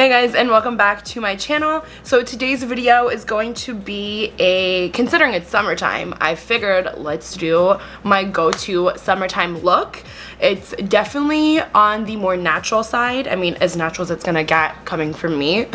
Hey guys, and welcome back to my channel. So today's video is going to be considering it's summertime, I figured let's do my go-to summertime look. It's definitely on the more natural side. I mean, as natural as it's gonna get coming from me.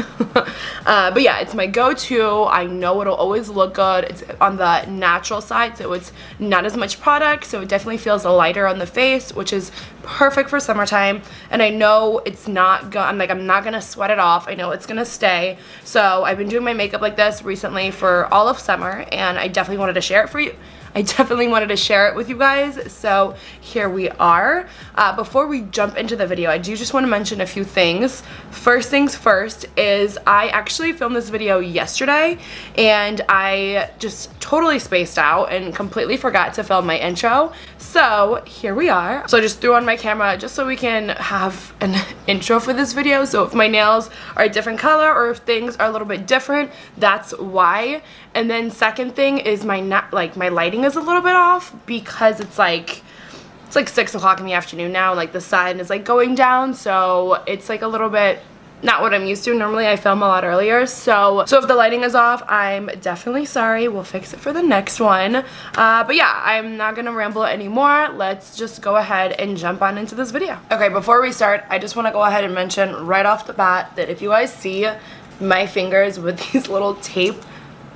But yeah, it's my go-to. I know it'll always look good. It's on the natural side, so it's not as much product, so it definitely feels lighter on the face, which is perfect for summertime. And I know it's not I'm not gonna sweat it off. I know it's gonna stay. So I've been doing my makeup like this recently for all of summer, and I definitely wanted to share it for you. I definitely wanted to share it with you guys, so here we are. Before we jump into the video, I do just want to mention a few things. First things first is I actually filmed this video yesterday, and I just totally spaced out and completely forgot to film my intro. So here we are. So I just threw on my camera just so we can have an intro for this video. So if my nails are a different color or if things are a little bit different, that's why. And then second thing is my lighting is a little bit off because it's like 6 o'clock in the afternoon now. Like the sun is like going down, so it's like a little bit not what I'm used to. Normally I film a lot earlier, so if the lighting is off, I'm definitely sorry. We'll fix it for the next one. But yeah, I'm not gonna ramble anymore. Let's just go ahead and jump on into this video. Okay, before we start, I just want to go ahead and mention right off the bat that if you guys see my fingers with these little tape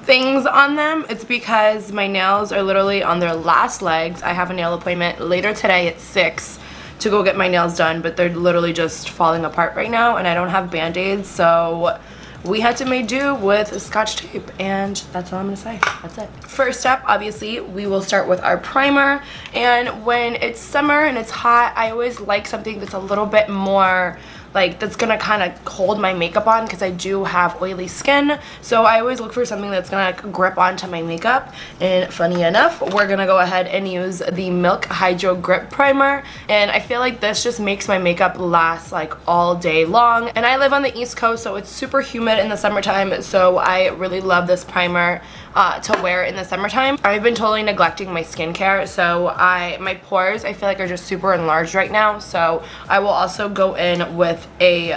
things on them, it's because my nails are literally on their last legs. I have a nail appointment later today at 6 to go get my nails done, but they're literally just falling apart right now, and I don't have band-aids, so we had to make do with scotch tape, and that's all I'm gonna say. That's it. First up, obviously, we will start with our primer, and when it's summer and it's hot, I always like something that's a little bit more that's gonna kind of hold my makeup on, because I do have oily skin, so I always look for something that's gonna grip onto my makeup. And funny enough, we're gonna go ahead and use the Milk Hydro Grip Primer, and I feel like this just makes my makeup last like all day long. And I live on the East Coast, so it's super humid in the summertime, so I really love this primer to wear in the summertime. I've been totally neglecting my skincare, so my pores I feel like are just super enlarged right now, so I will also go in with a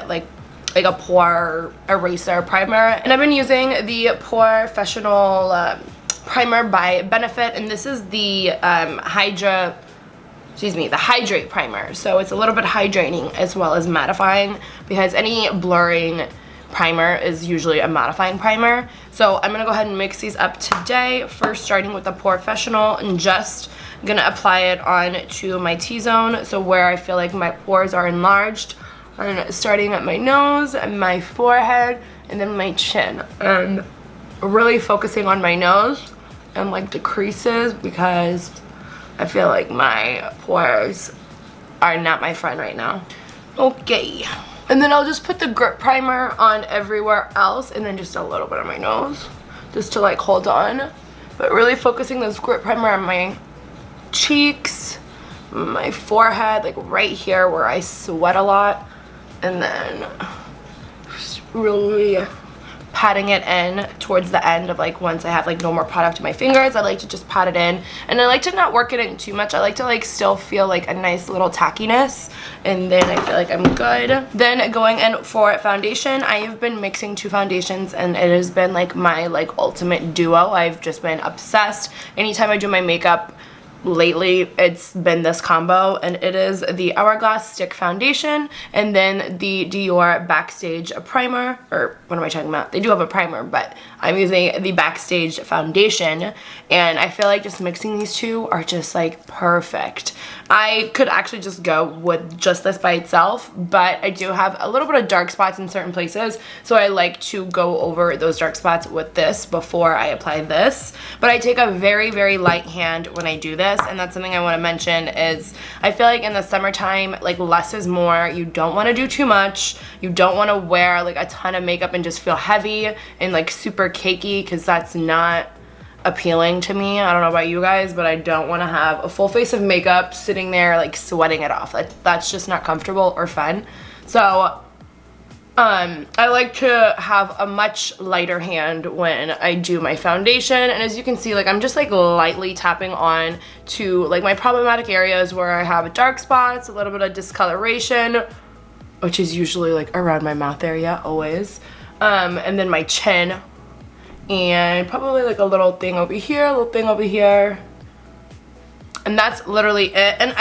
pore eraser primer. And I've been using the Porefessional primer by Benefit, and this is the Hydrate primer. So it's a little bit hydrating as well as mattifying, because any blurring primer is usually a mattifying primer. So I'm gonna go ahead and mix these up today, first starting with the Porefessional, and just gonna apply it on to my T-zone, so where I feel like my pores are enlarged, and starting at my nose and my forehead and then my chin, and really focusing on my nose and like the creases, because I feel like my pores are not my friend right now. Okay, and then I'll just put the grip primer on everywhere else, and then just a little bit on my nose just to like hold on, but really focusing this grip primer on my cheeks, my forehead, like right here where I sweat a lot, and then just really patting it in towards the end of like once I have like no more product in my fingers. I like to just pat it in, and I like to not work it in too much. I like to like still feel like a nice little tackiness, and then I feel like I'm good. Then going in for foundation, I have been mixing 2 foundations, and it has been like my ultimate duo. I've just been obsessed. Anytime I do my makeup lately, it's been this combo, and it is the Hourglass Stick Foundation and then the Dior Backstage primer. Or what am I talking about? They do have a primer, but I'm using the Backstage foundation, and I feel like just mixing these two are just like perfect. I could actually just go with just this by itself, but I do have a little bit of dark spots in certain places, so I like to go over those dark spots with this before I apply this. But I take a very, very light hand when I do this, and that's something I want to mention is I feel like in the summertime, like less is more. You don't want to do too much. You don't want to wear like a ton of makeup and just feel heavy and like super cakey, because that's not appealing to me. I don't know about you guys, but I don't want to have a full face of makeup sitting there like sweating it off. Like that's just not comfortable or fun. So I like to have a much lighter hand when I do my foundation, and as you can see, like I'm just like lightly tapping on to like my problematic areas where I have dark spots, a little bit of discoloration, which is usually like around my mouth area, always. And then my chin, and probably like a little thing over here, a little thing over here. And that's literally it. And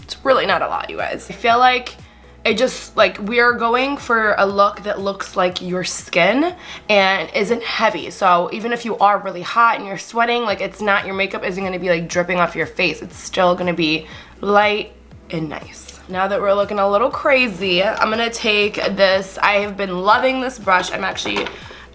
it's really not a lot, you guys. I feel like it just, like, we are going for a look that looks like your skin and isn't heavy. So even if you are really hot and you're sweating, like, it's not, your makeup isn't gonna be like dripping off your face. It's still gonna be light and nice. Now that we're looking a little crazy, I'm gonna take this, I have been loving this brush. I'm actually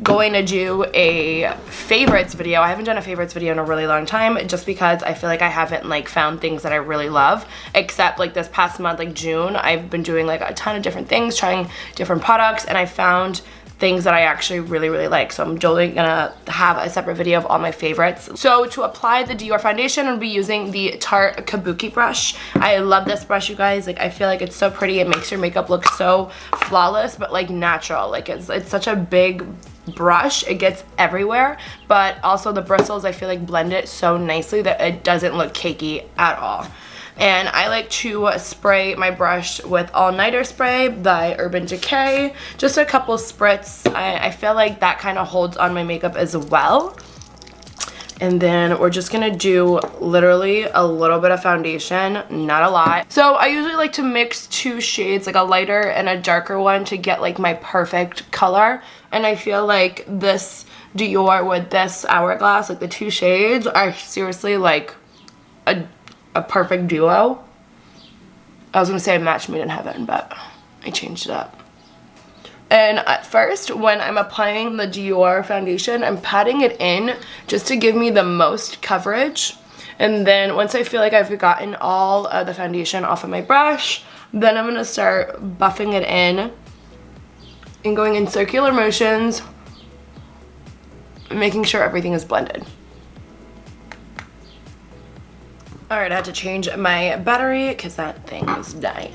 going to do a favorites video. I haven't done a favorites video in a really long time, just because I feel like I haven't like found things that I really love, except like this past month, like June, I've been doing like a ton of different things, trying different products, and I found things that I actually really like. So I'm totally gonna have a separate video of all my favorites. So to apply the Dior foundation, I'll be using the Tarte Kabuki brush. I love this brush, you guys. Like, I feel like it's so pretty. It makes your makeup look so flawless, but like natural. Like, it's such a big brush. It gets everywhere, but also the bristles, I feel like, blend it so nicely that it doesn't look cakey at all. And I like to spray my brush with All Nighter Spray by Urban Decay. Just a couple spritz. I feel like that kind of holds on my makeup as well. And then we're just gonna do literally a little bit of foundation, not a lot. So I usually like to mix two shades, like a lighter and a darker one, to get like my perfect color. And I feel like this Dior with this Hourglass, like the two shades, are seriously like a perfect duo. I was gonna say a match made in heaven, but I changed it up. And at first, when I'm applying the Dior foundation, I'm patting it in just to give me the most coverage. And then once I feel like I've gotten all of the foundation off of my brush, then I'm gonna start buffing it in and going in circular motions, making sure everything is blended. Alright, I had to change my battery because that thing was dying.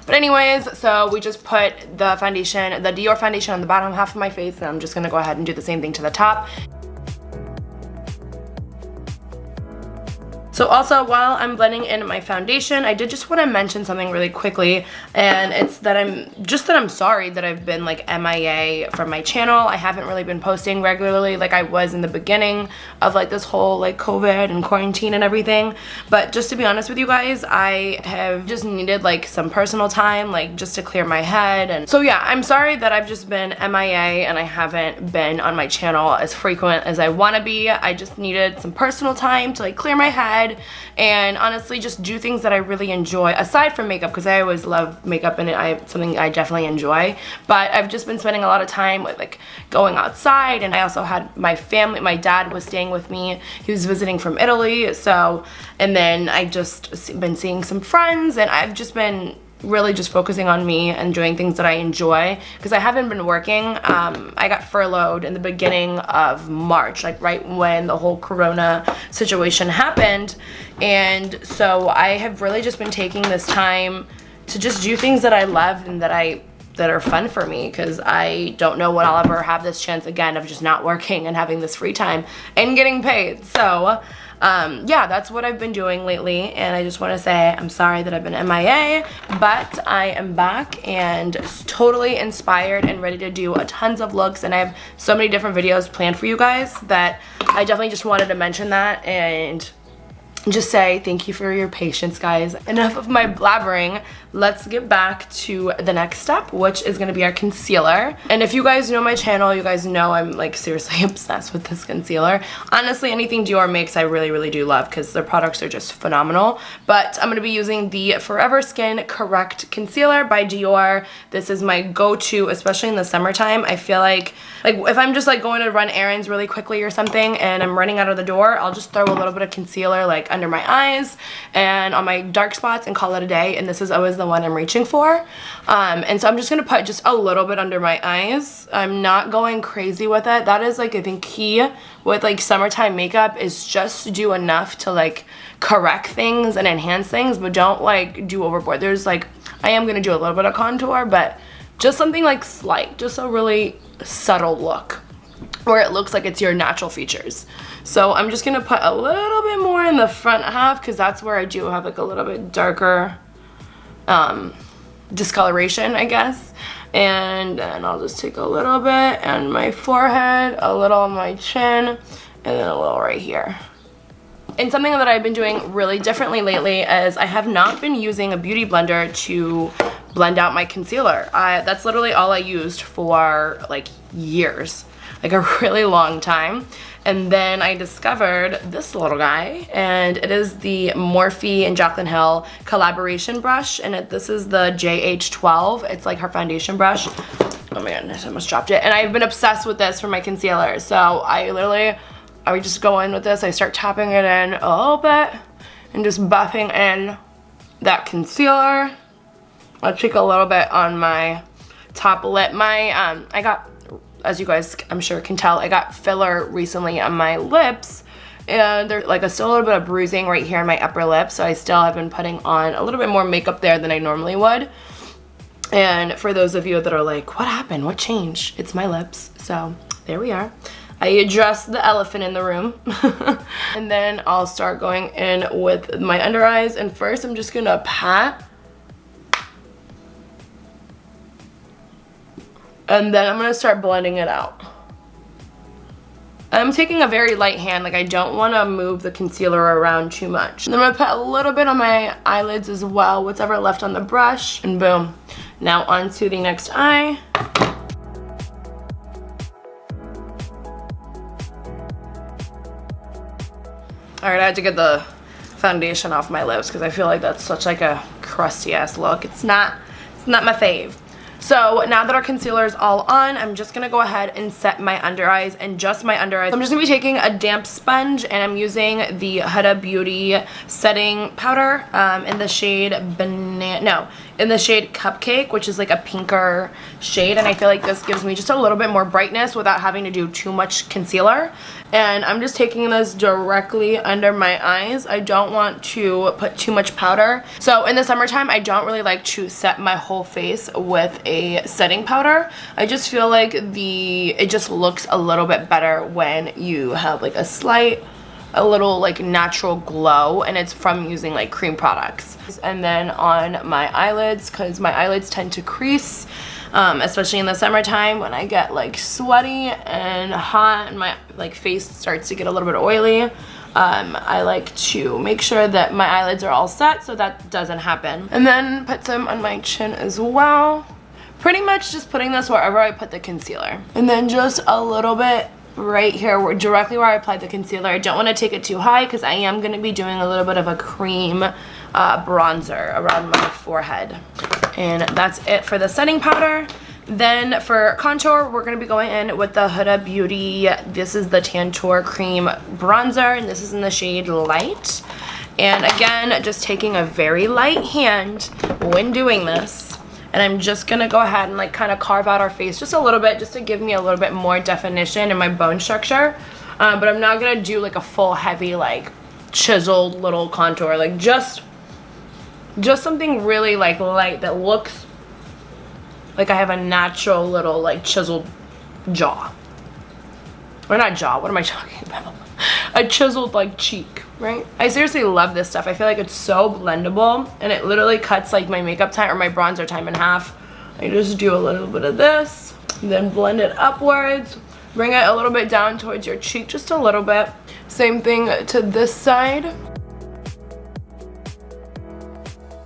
But anyways, so we just put the foundation, the Dior foundation, on the bottom half of my face, and I'm just going to go ahead and do the same thing to the top. So also, while I'm blending in my foundation, I did just want to mention something really quickly, and it's that I'm sorry that I've been like MIA from my channel. I haven't really been posting regularly like I was in the beginning of like this whole like COVID and quarantine and everything. But just to be honest with you guys, I have just needed like some personal time, like just to clear my head. And so yeah, I'm sorry that I've just been MIA and I haven't been on my channel as frequent as I want to be. I just needed some personal time to like clear my head and honestly just do things that I really enjoy aside from makeup, because I always love makeup and it's something I definitely enjoy. But I've just been spending a lot of time with like going outside, and I also had my family, my dad was staying with me. He was visiting from Italy, so, and then I just been seeing some friends, and I've just been really just focusing on me and doing things that I enjoy, because I haven't been working. I got furloughed in the beginning of March, like right when the whole corona situation happened, and so I have really just been taking this time to just do things that I love and that are fun for me, because I don't know when I'll ever have this chance again of just not working and having this free time and getting paid. So yeah, that's what I've been doing lately, and I just want to say I'm sorry that I've been MIA, but I am back and totally inspired and ready to do tons of looks, and I have so many different videos planned for you guys that I definitely just wanted to mention that and just say thank you for your patience, guys. Enough of my blabbering. Let's get back to the next step, which is gonna be our concealer. And if you guys know my channel, you guys know I'm like seriously obsessed with this concealer. Honestly, anything Dior makes I really do love, because their products are just phenomenal. But I'm gonna be using the Forever Skin Correct Concealer by Dior. This is my go-to, especially in the summertime. I feel like if I'm just like going to run errands really quickly or something and I'm running out of the door, I'll just throw a little bit of concealer like under my eyes and on my dark spots and call it a day. And this is always the one I'm reaching for. And so I'm just gonna put just a little bit under my eyes. I'm not going crazy with it. That is like, I think, key with like summertime makeup, is just do enough to like correct things and enhance things, but don't like do overboard. There's like, I am gonna do a little bit of contour, but just something like slight, just a really subtle look where it looks like it's your natural features. So I'm just gonna put a little bit more in the front half, because that's where I do have like a little bit darker discoloration, I guess. And then I'll just take a little bit on my forehead, a little on my chin, and then a little right here. And something that I've been doing really differently lately is I have not been using a beauty blender to blend out my concealer. That's literally all I used for like years, like a really long time. And then I discovered this little guy, and it is the Morphe and Jaclyn Hill collaboration brush, and this is the JH12. It's like her foundation brush. Oh my goodness, I almost dropped it. And I've been obsessed with this for my concealer. So I would just go in with this, I start tapping it in a little bit, and just buffing in that concealer. I'll take a little bit on my top lip. I got, as you guys I'm sure can tell, I got filler recently on my lips, and there's like still a little bit of bruising right here on my upper lip, so I still have been putting on a little bit more makeup there than I normally would. And for those of you that are like, what happened? What changed? It's my lips. So there we are. I addressed the elephant in the room. And then I'll start going in with my under eyes, and first I'm just gonna pat. And then I'm gonna start blending it out. I'm taking a very light hand, like I don't wanna move the concealer around too much. And then I'm gonna put a little bit on my eyelids as well, whatever left on the brush, and boom. Now on to the next eye. Alright, I had to get the foundation off my lips because I feel like that's such like a crusty ass look. It's not my fave. So now that our concealer is all on, I'm just gonna go ahead and set my under eyes, and just my under eyes. I'm just gonna be taking a damp sponge, and I'm using the Huda Beauty setting powder in the shade Cupcake, which is like a pinker shade, and I feel like this gives me just a little bit more brightness without having to do too much concealer. And I'm just taking this directly under my eyes. I don't want to put too much powder. So in the summertime, I don't really like to set my whole face with a setting powder. I just feel like it just looks a little bit better when you have like a little like natural glow, and it's from using like cream products. And then on my eyelids, because my eyelids tend to crease, especially in the summertime when I get like sweaty and hot and my like face starts to get a little bit oily. I like to make sure that my eyelids are all set so that doesn't happen. And then put some on my chin as well. Pretty much just putting this wherever I put the concealer. And then just a little bit right here, directly where I applied the concealer. I don't want to take it too high because I am going to be doing a little bit of a cream bronzer around my forehead. And that's it for the setting powder. Then for contour, we're going to be going in with the Huda Beauty. This is the Tantour Cream Bronzer, and this is in the shade Light. And again, just taking a very light hand when doing this. And I'm just going to go ahead and like kind of carve out our face just a little bit, just to give me a little bit more definition in my bone structure. But I'm not going to do like a full heavy like chiseled little contour. Like just something really like light that looks like I have a natural little like chiseled jaw. Or not jaw, what am I talking about? A chiseled like cheek, right? I seriously love this stuff. I feel like it's so blendable, and it literally cuts like my makeup time or my bronzer time in half. I just do a little bit of this, then blend it upwards, bring it a little bit down towards your cheek, just a little bit. Same thing to this side.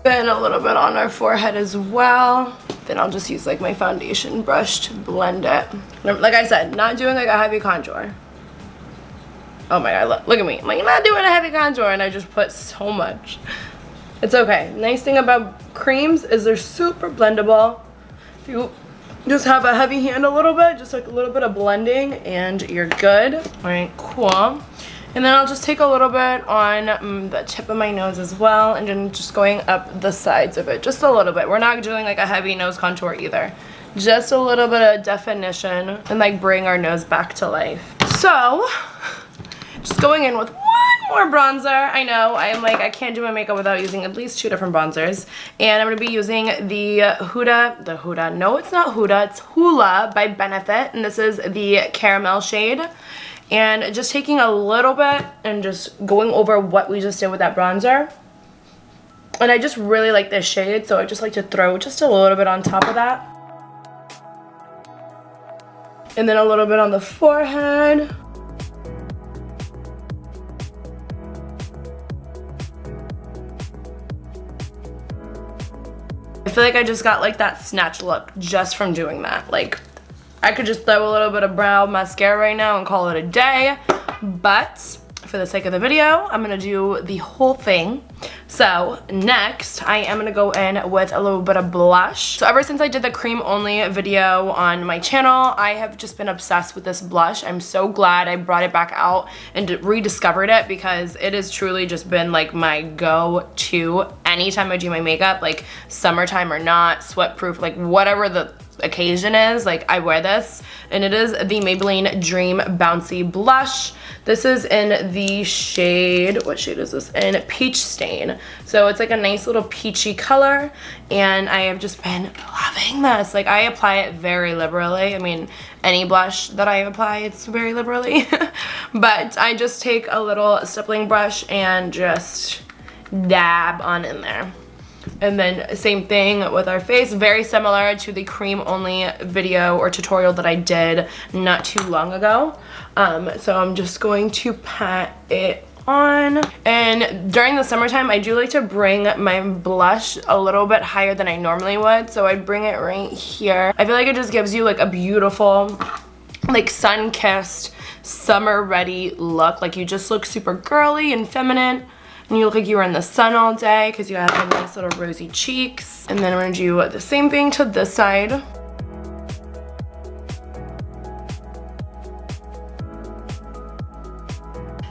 Then a little bit on our forehead as well. Then I'll just use like my foundation brush to blend it. Like I said, not doing like a heavy contour. Oh my god, look at me. I'm like, not doing a heavy contour, and I just put so much. It's okay. Nice thing about creams is they're super blendable. If you just have a heavy hand a little bit, just like a little bit of blending, and you're good. All right, cool. And then I'll just take a little bit on the tip of my nose as well, and then just going up the sides of it, just a little bit. We're not doing like a heavy nose contour either. Just a little bit of definition and like bring our nose back to life. So, just going in with one more bronzer. I know, I'm like, I can't do my makeup without using at least 2 different bronzers. And I'm going to be using the Huda, no it's not Huda, it's Hoola by Benefit. And this is the caramel shade. And just taking a little bit and just going over what we just did with that bronzer. And I just really like this shade, so I just like to throw just a little bit on top of that. And then a little bit on the forehead. I feel like I just got like that snatch look just from doing that. Like, I could just throw a little bit of brow mascara right now and call it a day, but for the sake of the video, I'm gonna do the whole thing. So next, I am gonna go in with a little bit of blush. So ever since I did the cream only video on my channel, I have just been obsessed with this blush. I'm so glad I brought it back out and rediscovered it, because it has truly just been like my go-to anytime I do my makeup, like summertime or not, sweatproof, like whatever the occasion is, like I wear this. And it is the Maybelline Dream Bouncy Blush. This is in the shade, what shade is this in? Peach Stain. So it's like a nice little peachy color, and I have just been loving this. Like, I apply it very liberally. I mean, any blush that I apply, it's very liberally. But I just take a little stippling brush and just dab on in there. And then same thing with our face, very similar to the cream only video or tutorial that I did not too long ago. So I'm just going to pat it on. And during the summertime, I do like to bring my blush a little bit higher than I normally would. So I bring it right here. I feel like it just gives you like a beautiful, like sun-kissed, summer-ready look. Like, you just look super girly and feminine. And you look like you were in the sun all day because you have like nice little rosy cheeks. And then I'm going to do the same thing to this side.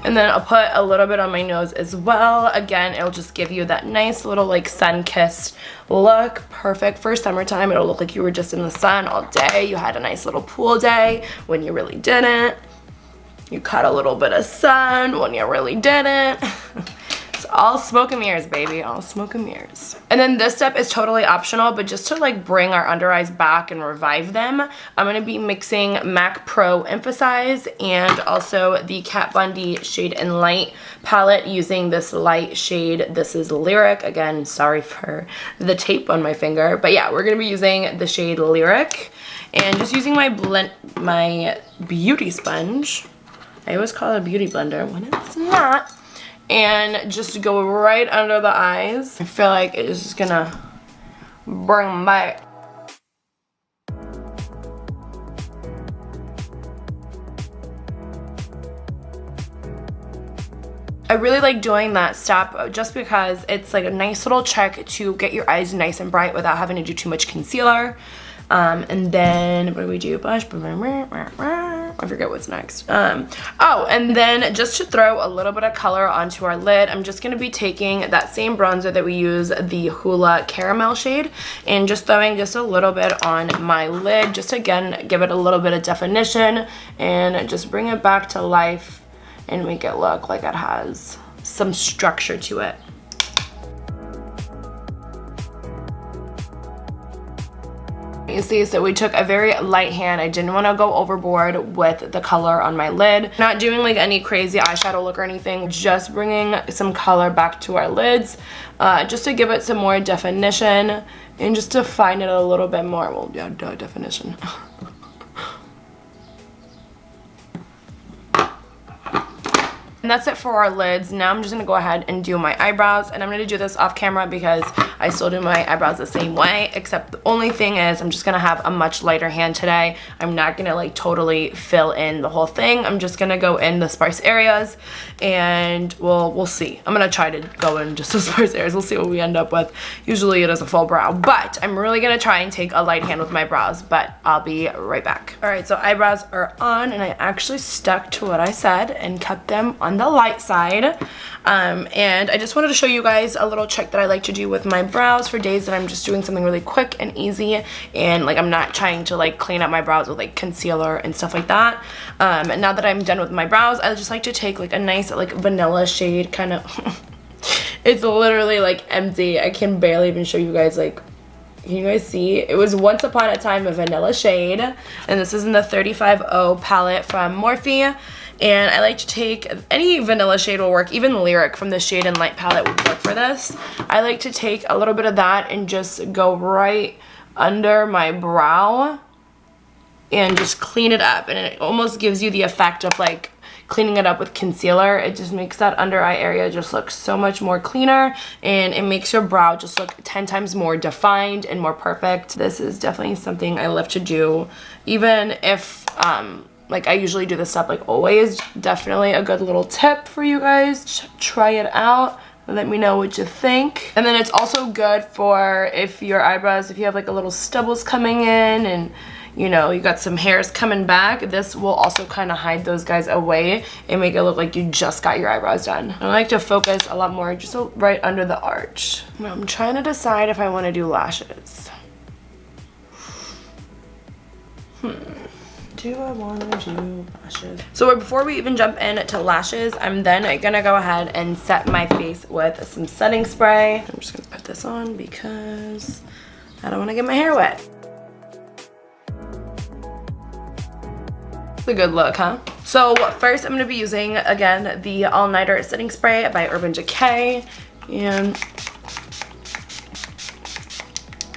And then I'll put a little bit on my nose as well. Again, it'll just give you that nice little like sun-kissed look. Perfect for summertime. It'll look like you were just in the sun all day. You had a nice little pool day when you really didn't. You caught a little bit of sun when you really didn't. It's all smoke and mirrors, baby, all smoke and mirrors. And then this step is totally optional, but just to like bring our under eyes back and revive them, I'm gonna be mixing MAC Pro Emphasize and also the Kat Von D Shade and Light palette using this light shade. This is Lyric. Again, sorry for the tape on my finger, but yeah, we're gonna be using the shade Lyric and just using my beauty sponge. I always call it a beauty blender when it's not. And just go right under the eyes. I feel like it's just gonna bring them back. I really like doing that step just because it's like a nice little trick to get your eyes nice and bright without having to do too much concealer. And then what do we do? Blush. I forget what's next. Oh, and then just to throw a little bit of color onto our lid, I'm just going to be taking that same bronzer that we use, the Hoola Caramel shade, and just throwing just a little bit on my lid, just again give it a little bit of definition and just bring it back to life and make it look like it has some structure to it. You see, so we took a very light hand. I didn't want to go overboard with the color on my lid. Not doing like any crazy eyeshadow look or anything, just bringing some color back to our lids, just to give it some more definition and just to define it a little bit more. Well, yeah, definition. And that's it for our lids. Now I'm just going to go ahead and do my eyebrows. And I'm going to do this off camera because I still do my eyebrows the same way. Except the only thing is I'm just going to have a much lighter hand today. I'm not going to like totally fill in the whole thing. I'm just going to go in the sparse areas. And we'll see. I'm going to try to go in just the sparse areas. We'll see what we end up with. Usually it is a full brow. But I'm really going to try and take a light hand with my brows. But I'll be right back. Alright, so eyebrows are on. And I actually stuck to what I said and kept them on the light side. And I just wanted to show you guys a little trick that I like to do with my brows for days that I'm just doing something really quick and easy, and like I'm not trying to like clean up my brows with like concealer and stuff like that. And now that I'm done with my brows, I just like to take like a nice like vanilla shade kind of it's literally like empty. I can barely even show you guys. Like, can you guys see? It was Once Upon a Time a vanilla shade, and this is in the 35O palette from Morphe. And I like to take any vanilla shade will work, even Lyric from the Shade and Light palette would work for this. I like to take a little bit of that and just go right under my brow and just clean it up. And it almost gives you the effect of like cleaning it up with concealer. It just makes that under eye area just look so much more cleaner, and it makes your brow just look 10 times more defined and more perfect. This is definitely something I love to do, even if like I usually do this stuff like always. Definitely a good little tip for you guys. Try it out. Let me know what you think. And then it's also good for if your eyebrows, if you have like a little stubbles coming in and you know, you got some hairs coming back, this will also kind of hide those guys away and make it look like you just got your eyebrows done. I like to focus a lot more just right under the arch. I'm trying to decide if I want to do lashes. Do I want to do lashes? So before we even jump into lashes, I'm then gonna go ahead and set my face with some setting spray. I'm just gonna put this on because I don't want to get my hair wet. A good look, huh? So first I'm going to be using again the All Nighter setting spray by Urban Decay, and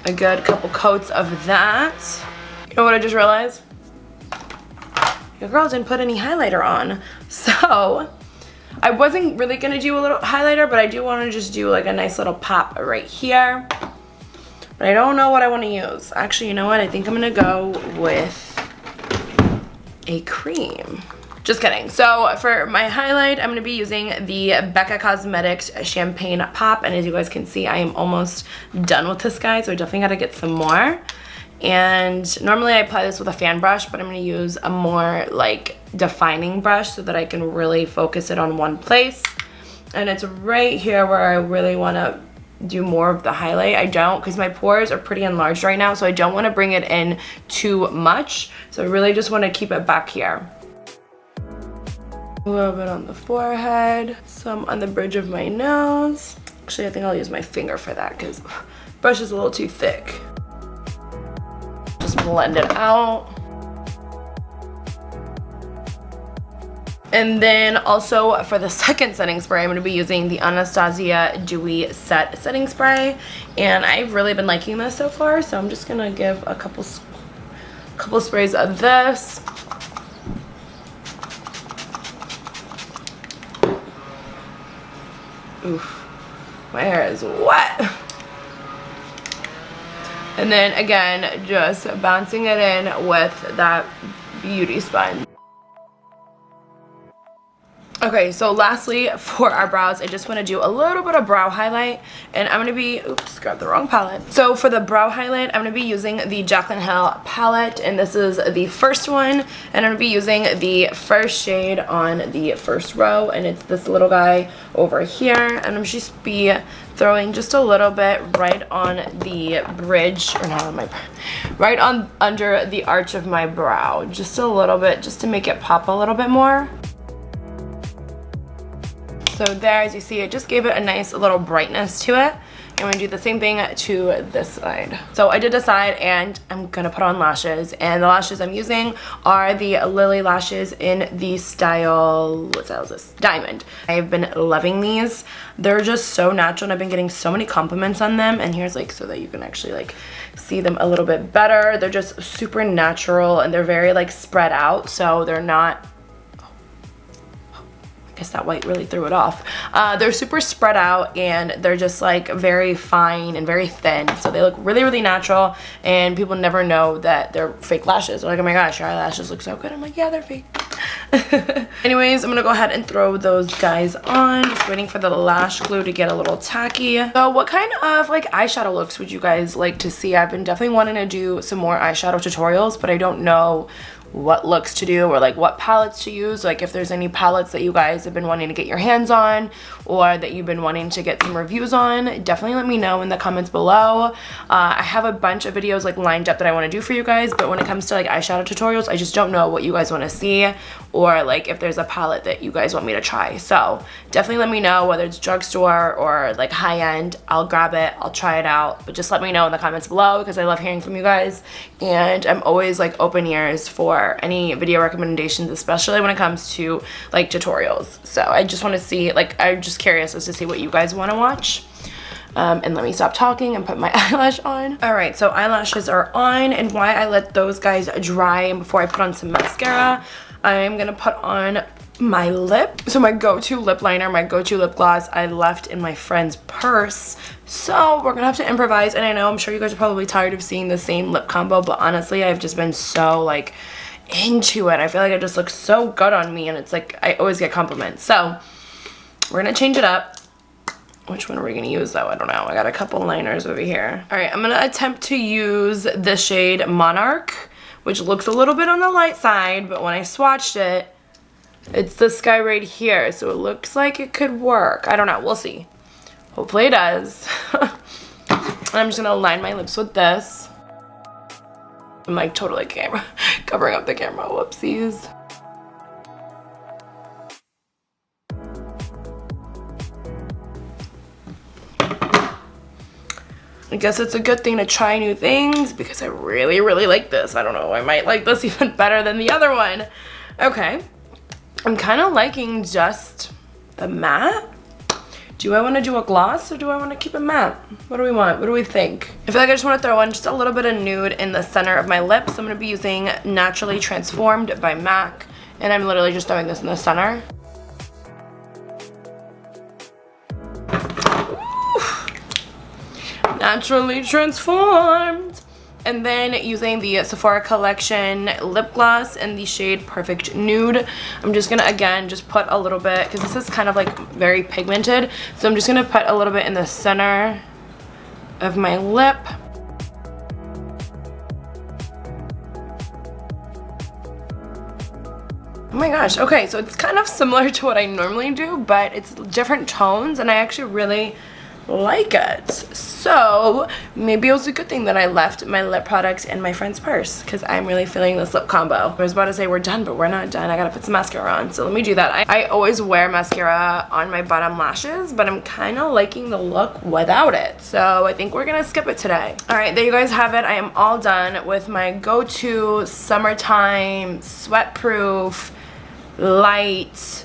a good couple coats of that. You know what I just realized? Your girl didn't put any highlighter on, so I wasn't really gonna do a little highlighter, but I do want to just do like a nice little pop right here, but I don't know what I want to use. Actually, you know what, I think I'm gonna go with a cream. Just kidding. So for my highlight, I'm going to be using the Becca Cosmetics Champagne Pop, and as you guys can see, I am almost done with this, guy, so I definitely got to get some more. And normally I apply this with a fan brush, but I'm going to use a more like defining brush so that I can really focus it on one place. And it's right here where I really want to do more of the highlight. I don't, because my pores are pretty enlarged right now, so I don't want to bring it in too much. So I really just want to keep it back here. A little bit on the forehead, some on the bridge of my nose. Actually, I think I'll use my finger for that because brush is a little too thick. Just blend it out. And then also for the second setting spray, I'm going to be using the Anastasia Dewy Set Setting Spray. And I've really been liking this so far, so I'm just going to give a couple sprays of this. Oof, my hair is wet. And then again, just bouncing it in with that beauty sponge. Okay, so lastly for our brows, I just want to do a little bit of brow highlight, and I'm going to be, oops, grabbed the wrong palette. So for the brow highlight, I'm going to be using the Jaclyn Hill palette, and this is the first one, and I'm going to be using the first shade on the first row, and it's this little guy over here, and I'm just be throwing just a little bit right on the bridge, or not on my, right on under the arch of my brow, just a little bit, just to make it pop a little bit more. So there, as you see, it just gave it a nice little brightness to it. I'm going to do the same thing to this side. So I did decide, and I'm going to put on lashes. And the lashes I'm using are the Lilly Lashes in the style, what style is this? Diamond. I've been loving these. They're just so natural, and I've been getting so many compliments on them. And here's like, so that you can actually like see them a little bit better. They're just super natural, and they're very like spread out. So they're not, that white really threw it off. They're super spread out, and they're just like very fine and very thin, so they look really, really natural, and people never know that they're fake lashes. They're like, oh my gosh, your eyelashes look so good. I'm like, yeah, they're fake. Anyways, I'm gonna go ahead and throw those guys on, just waiting for the lash glue to get a little tacky. So what kind of like eyeshadow looks would you guys like to see? I've been definitely wanting to do some more eyeshadow tutorials, but I don't know what looks to do or like what palettes to use. Like if there's any palettes that you guys have been wanting to get your hands on or that you've been wanting to get some reviews on, definitely let me know in the comments below. I have a bunch of videos like lined up that I want to do for you guys, but when it comes to like eyeshadow tutorials, I just don't know what you guys want to see, or like if there's a palette that you guys want me to try. So definitely let me know, whether it's drugstore or like high-end. I'll grab it, I'll try it out, but just let me know in the comments below because I love hearing from you guys, and I'm always like open ears for for any video recommendations, especially when it comes to like tutorials. So I just want to see, like, I'm just curious as to see what you guys want to watch. And let me stop talking and put my eyelash on. Alright, so eyelashes are on, and while I let those guys dry and before I put on some mascara, I'm gonna put on my lip. So my go-to lip liner, my go-to lip gloss, I left in my friend's purse. So we're gonna have to improvise, and I know I'm sure you guys are probably tired of seeing the same lip combo, but honestly, I've just been so like into it. I feel like it just looks so good on me, and it's like I always get compliments. So we're gonna change it up. Which one are we gonna use though? I don't know. I got a couple liners over here. All right, I'm gonna attempt to use the shade Monarch, which looks a little bit on the light side, but when I swatched it, it's this guy right here, so it looks like it could work. I don't know, we'll see. Hopefully it does. I'm just gonna line my lips with this. I'm like totally covering up the camera, whoopsies. I guess it's a good thing to try new things because I really, really like this. I don't know, I might like this even better than the other one. Okay, I'm kind of liking just a matte. Do I want to do a gloss or do I want to keep it matte? What do we want? What do we think? I feel like I just want to throw in just a little bit of nude in the center of my lips. I'm going to be using Naturally Transformed by MAC, and I'm literally just throwing this in the center. Naturally Transformed. And then using the Sephora collection lip gloss in the shade Perfect Nude, I'm just gonna again just put a little bit, because this is kind of like very pigmented, so I'm just gonna put a little bit in the center of my lip. Oh my gosh, okay, so it's kind of similar to what I normally do, but it's different tones, and I actually really like it. So maybe it was a good thing that I left my lip products in my friend's purse, because I'm really feeling this lip combo. I was about to say we're done, but we're not done. I gotta put some mascara on, so let me do that. I always wear mascara on my bottom lashes, but I'm kind of liking the look without it, so I think we're gonna skip it today. All right, there you guys have it. I am all done with my go-to summertime Sweatproof light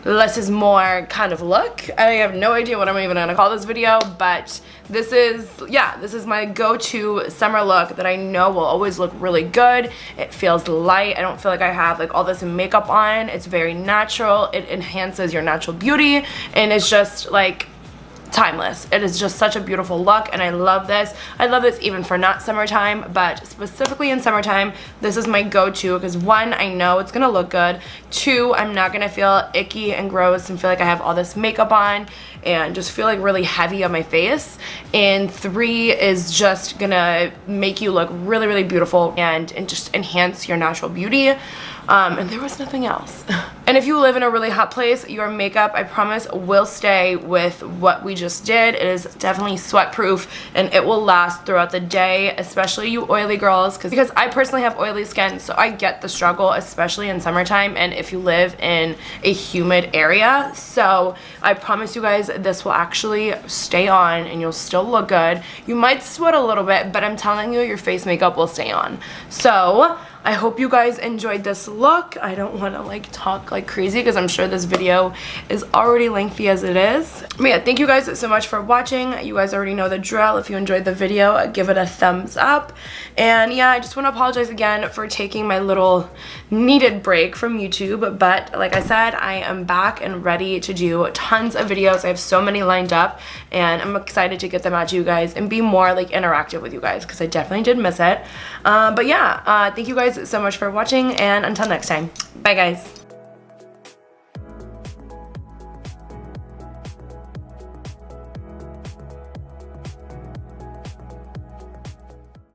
less is more kind of look. I have no idea what I'm even gonna call this video, but this is, yeah, this is my go-to summer look that I know will always look really good. It feels light. I don't feel like I have like all this makeup on. It's very natural. It enhances your natural beauty, and it's just like timeless. It is just such a beautiful look, and I love this. I love this even for not summertime, but specifically in summertime, this is my go-to because one, I know it's gonna look good. Two, I'm not gonna feel icky and gross and feel like I have all this makeup on and just feel like really heavy on my face. And three is just gonna make you look really, really beautiful and just enhance your natural beauty. And there was nothing else. And if you live in a really hot place, your makeup, I promise, will stay with what we just did. It is definitely sweat proof, and it will last throughout the day, especially you oily girls, because I personally have oily skin, so I get the struggle, especially in summertime and if you live in a humid area. So I promise you guys this will actually stay on and you'll still look good. You might sweat a little bit, but I'm telling you, your face makeup will stay on. So I hope you guys enjoyed this look. I don't want to like talk like crazy because I'm sure this video is already lengthy as it is. But yeah, thank you guys so much for watching. You guys already know the drill. If you enjoyed the video, give it a thumbs up. And yeah, I just want to apologize again for taking my little needed break from YouTube. But like I said, I am back and ready to do tons of videos. I have so many lined up, and I'm excited to get them out to you guys and be more like interactive with you guys because I definitely did miss it. But yeah, thank you guys so much for watching, and until next time, bye guys.